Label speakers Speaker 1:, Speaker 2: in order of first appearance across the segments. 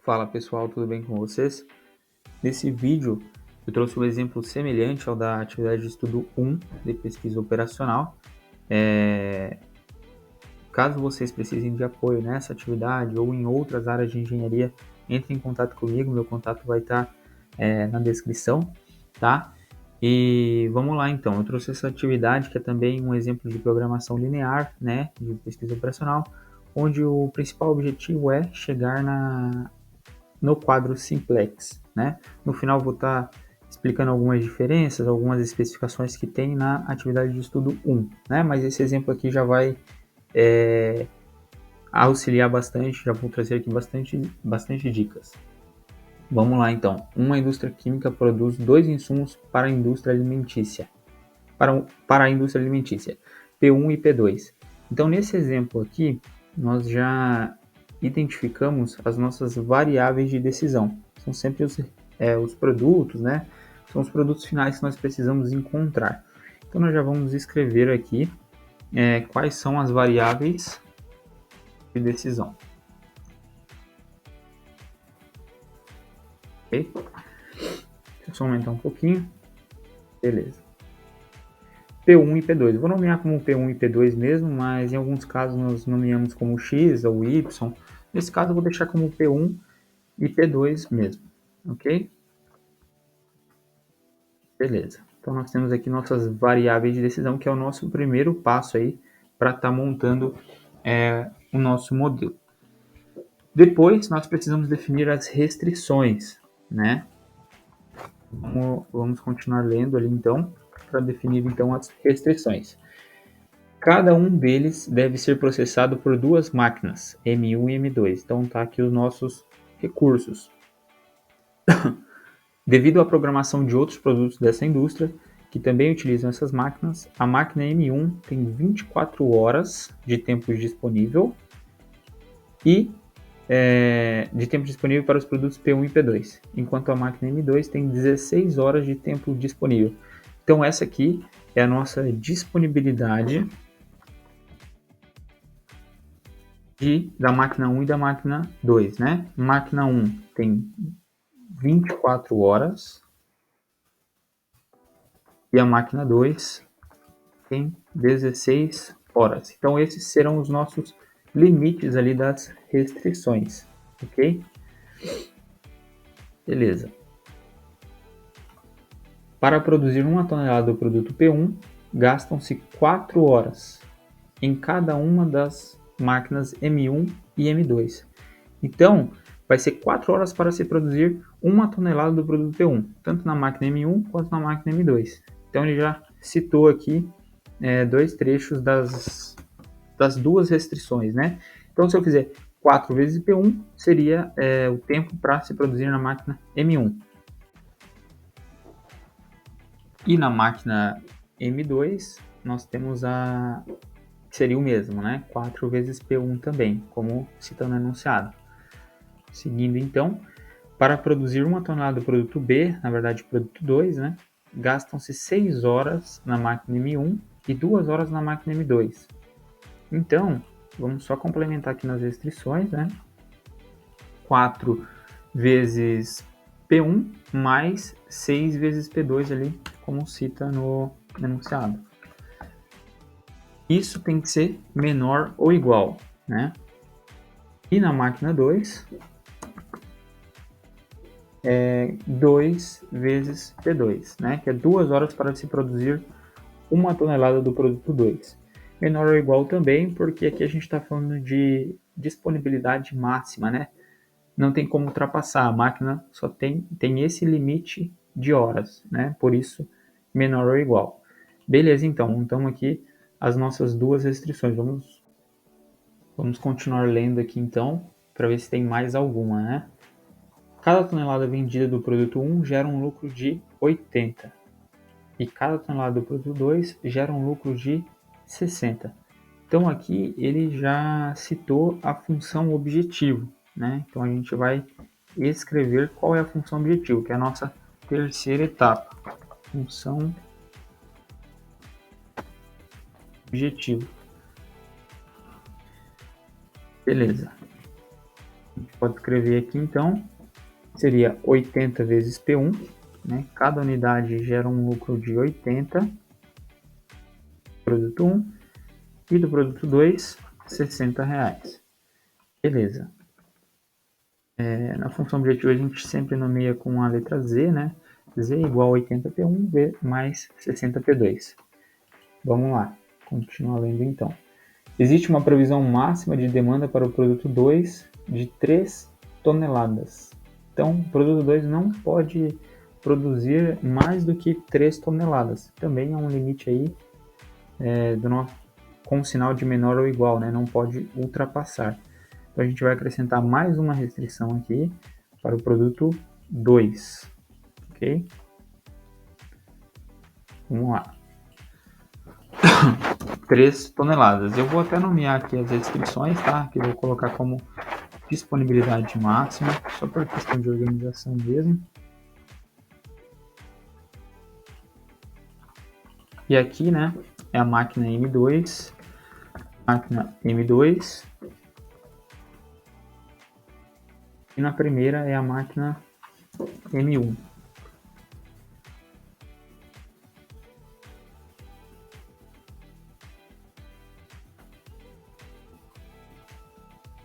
Speaker 1: Fala pessoal, tudo bem com vocês? Nesse vídeo eu trouxe um exemplo semelhante ao da atividade de estudo 1 de pesquisa operacional. Caso vocês precisem de apoio nessa atividade ou em outras áreas de engenharia, entre em contato comigo, meu contato vai estar na descrição, tá? E vamos lá então, eu trouxe essa atividade que é também um exemplo de programação linear, né, de pesquisa operacional, onde o principal objetivo é chegar no quadro simplex, né? No final vou estar explicando algumas diferenças, algumas especificações que tem na atividade de estudo 1, né? Mas esse exemplo aqui já vai auxiliar bastante, já vou trazer aqui bastante dicas. Vamos lá então. Uma indústria química produz dois insumos para a indústria alimentícia. Para a indústria alimentícia, P1 e P2. Então nesse exemplo aqui, nós já identificamos as nossas variáveis de decisão. São sempre os produtos, né? São os produtos finais que nós precisamos encontrar. Então nós já vamos escrever aqui quais são as variáveis de decisão. Ok? Deixa eu só aumentar um pouquinho. Beleza. P1 e P2. Eu vou nomear como P1 e P2 mesmo, mas em alguns casos nós nomeamos como X ou Y. Nesse caso eu vou deixar como P1 e P2 mesmo, ok? Beleza. Então nós temos aqui nossas variáveis de decisão, que é o nosso primeiro passo aí para estar montando o nosso modelo. Depois nós precisamos definir as restrições, né? Vamos continuar lendo ali então, para definir então as restrições. Cada um deles deve ser processado por duas máquinas, M1 e M2. Então tá aqui os nossos recursos. Devido à programação de outros produtos dessa indústria, que também utilizam essas máquinas, a máquina M1 tem 24 horas de tempo disponível e de tempo disponível para os produtos P1 e P2, enquanto a máquina M2 tem 16 horas de tempo disponível. Então essa aqui é a nossa disponibilidade da máquina 1 e da máquina 2, né? Máquina 1 tem 24 horas e a máquina 2 tem 16 horas. Então esses serão os nossos limites ali das restrições, ok? Beleza. Para produzir 1 tonelada do produto P1, gastam-se 4 horas em cada uma das máquinas M1 e M2. Então, vai ser 4 horas para se produzir 1 tonelada do produto P1, tanto na máquina M1 quanto na máquina M2. Então, ele já citou aqui dois trechos das duas restrições, né? Então, se eu fizer 4 vezes P1, seria o tempo para se produzir na máquina M1. E na máquina M2, nós temos que seria o mesmo, né? 4 vezes P1 também, como citando no enunciado. Seguindo então, para produzir 1 tonelada do produto B, na verdade produto 2, né? Gastam-se 6 horas na máquina M1 e 2 horas na máquina M2. Então, vamos só complementar aqui nas restrições, né? 4 vezes P1 mais 6 vezes P2 ali, como cita no enunciado. Isso tem que ser menor ou igual, né? E na máquina 2, 2 vezes P2, né? Que é 2 horas para se produzir 1 tonelada do produto 2. Menor ou igual também, porque aqui a gente está falando de disponibilidade máxima, né? Não tem como ultrapassar, a máquina só tem esse limite de horas, né? Por isso, menor ou igual. Beleza, então, montamos aqui as nossas duas restrições. Vamos continuar lendo aqui então, para ver se tem mais alguma, né? Cada tonelada vendida do produto 1 gera um lucro de 80. E cada tonelada do produto 2 gera um lucro de 60. Então aqui ele já citou a função objetivo, né? Então a gente vai escrever qual é a função objetivo, que é a nossa terceira etapa. Função objetivo. Beleza. pode escrever aqui então, seria 80 vezes P1, né? Cada unidade gera um lucro de 80, do produto 1, e do produto 2, R$60. Beleza. Na função objetiva a gente sempre nomeia com a letra Z, né? Z igual a 80P1 V mais 60P2. Vamos lá, continuar lendo então. Existe uma previsão máxima de demanda para o produto 2 de 3 toneladas. Então, o produto 2 não pode produzir mais do que 3 toneladas. Também há um limite aí com um sinal de menor ou igual, né? Não pode ultrapassar. Então, a gente vai acrescentar mais uma restrição aqui para o produto 2. Ok? Vamos lá. 3 toneladas. Eu vou até nomear aqui as restrições, tá? Que eu vou colocar como disponibilidade máxima, só por questão de organização mesmo. E aqui, né, é a máquina M2, e na primeira é a máquina M1.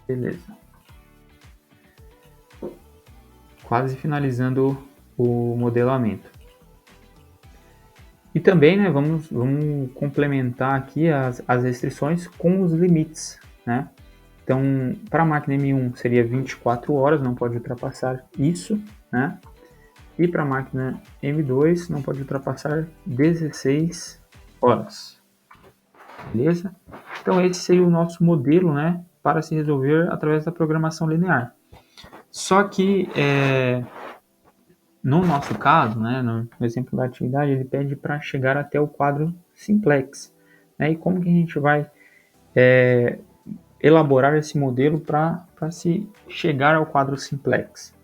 Speaker 1: Beleza. Quase finalizando o modelamento. E também, né, vamos complementar aqui as restrições com os limites, né? Então, para a máquina M1 seria 24 horas, não pode ultrapassar isso, né? E para a máquina M2 não pode ultrapassar 16 horas. Beleza? Então esse seria o nosso modelo, né, para se resolver através da programação linear. Só que no nosso caso, né, no exemplo da atividade, ele pede para chegar até o quadro simplex. Né? E como que a gente vai elaborar esse modelo para se chegar ao quadro simplex?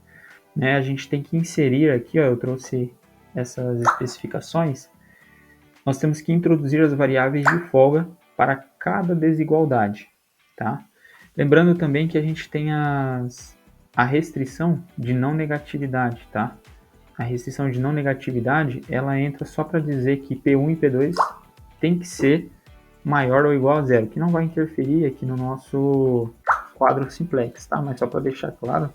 Speaker 1: Né? A gente tem que inserir aqui, ó, eu trouxe essas especificações, nós temos que introduzir as variáveis de folga para cada desigualdade. Tá? Lembrando também que a gente tem a restrição de não negatividade. Tá? A restrição de não negatividade, ela entra só para dizer que P1 e P2 tem que ser maior ou igual a zero, que não vai interferir aqui no nosso quadro simplex, tá? Mas só para deixar claro,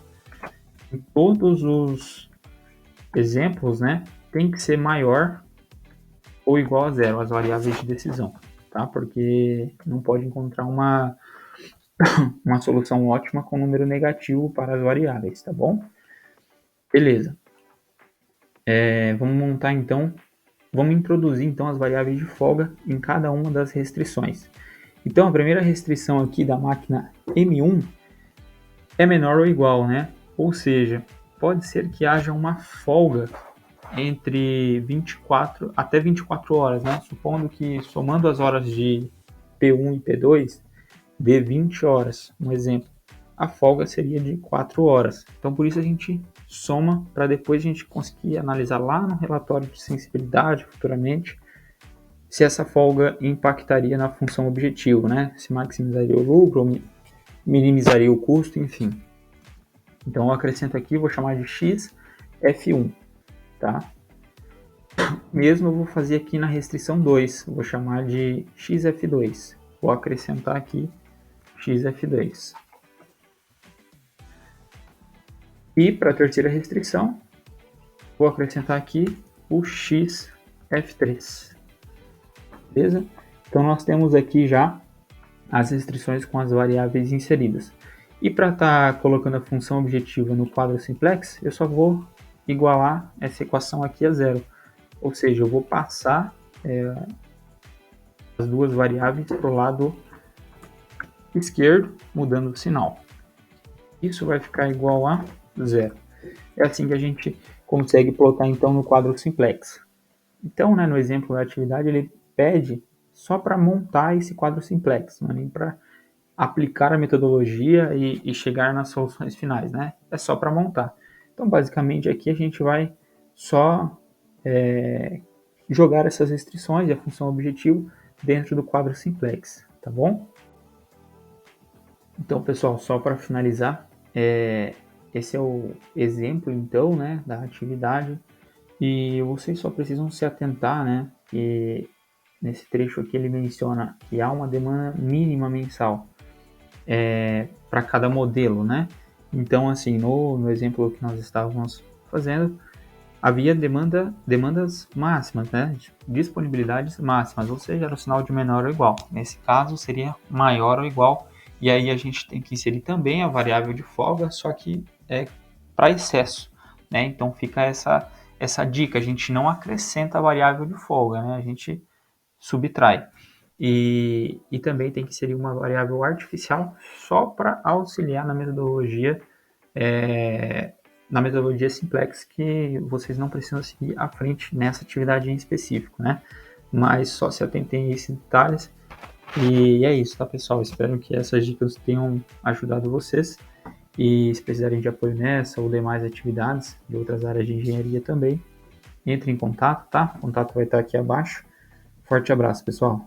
Speaker 1: em todos os exemplos, né, tem que ser maior ou igual a zero, as variáveis de decisão, tá? Porque não pode encontrar uma solução ótima com número negativo para as variáveis, tá bom? Beleza. Vamos montar então, vamos introduzir então as variáveis de folga em cada uma das restrições. Então a primeira restrição aqui da máquina M1 é menor ou igual, né? Ou seja, pode ser que haja uma folga entre 24 até 24 horas, né? Supondo que somando as horas de P1 e P2 dê 20 horas, um exemplo. A folga seria de 4 horas. Então por isso a gente soma para depois a gente conseguir analisar lá no relatório de sensibilidade futuramente se essa folga impactaria na função objetivo, né? Se maximizaria o lucro ou minimizaria o custo, enfim. Então eu acrescento aqui, vou chamar de xF1, tá? Mesmo eu vou fazer aqui na restrição 2, vou chamar de xF2. Vou acrescentar aqui xF2. E para a terceira restrição, vou acrescentar aqui o xF3. Beleza? Então nós temos aqui já as restrições com as variáveis inseridas. E para estar colocando a função objetiva no quadro simplex, eu só vou igualar essa equação aqui a zero. Ou seja, eu vou passar as duas variáveis para o lado esquerdo, mudando o sinal. Isso vai ficar igual a zero. É assim que a gente consegue plotar então no quadro simplex. Então, né, no exemplo da atividade, ele pede só para montar esse quadro simplex, não é nem para aplicar a metodologia e chegar nas soluções finais, né? É só para montar. Então, basicamente, aqui a gente vai só jogar essas restrições e a função objetivo dentro do quadro simplex, tá bom? Então, pessoal, só para finalizar, Esse é o exemplo, então, né, da atividade. E vocês só precisam se atentar, né, que nesse trecho aqui ele menciona que há uma demanda mínima mensal para cada modelo, né? Então, assim, no exemplo que nós estávamos fazendo, havia demandas máximas, né? Disponibilidades máximas, ou seja, era o sinal de menor ou igual. Nesse caso, seria maior ou igual. E aí a gente tem que inserir também a variável de folga, só que é para excesso, né? Então fica essa dica, a gente não acrescenta a variável de folga, né? A gente subtrai. E também tem que inserir uma variável artificial só para auxiliar na metodologia simplex, que vocês não precisam seguir à frente nessa atividade em específico, né? Mas só se atentem a esses detalhes. E é isso, tá, pessoal? Espero que essas dicas tenham ajudado vocês. E se precisarem de apoio nessa ou demais atividades de outras áreas de engenharia também, entre em contato, tá? O contato vai estar aqui abaixo. Forte abraço, pessoal!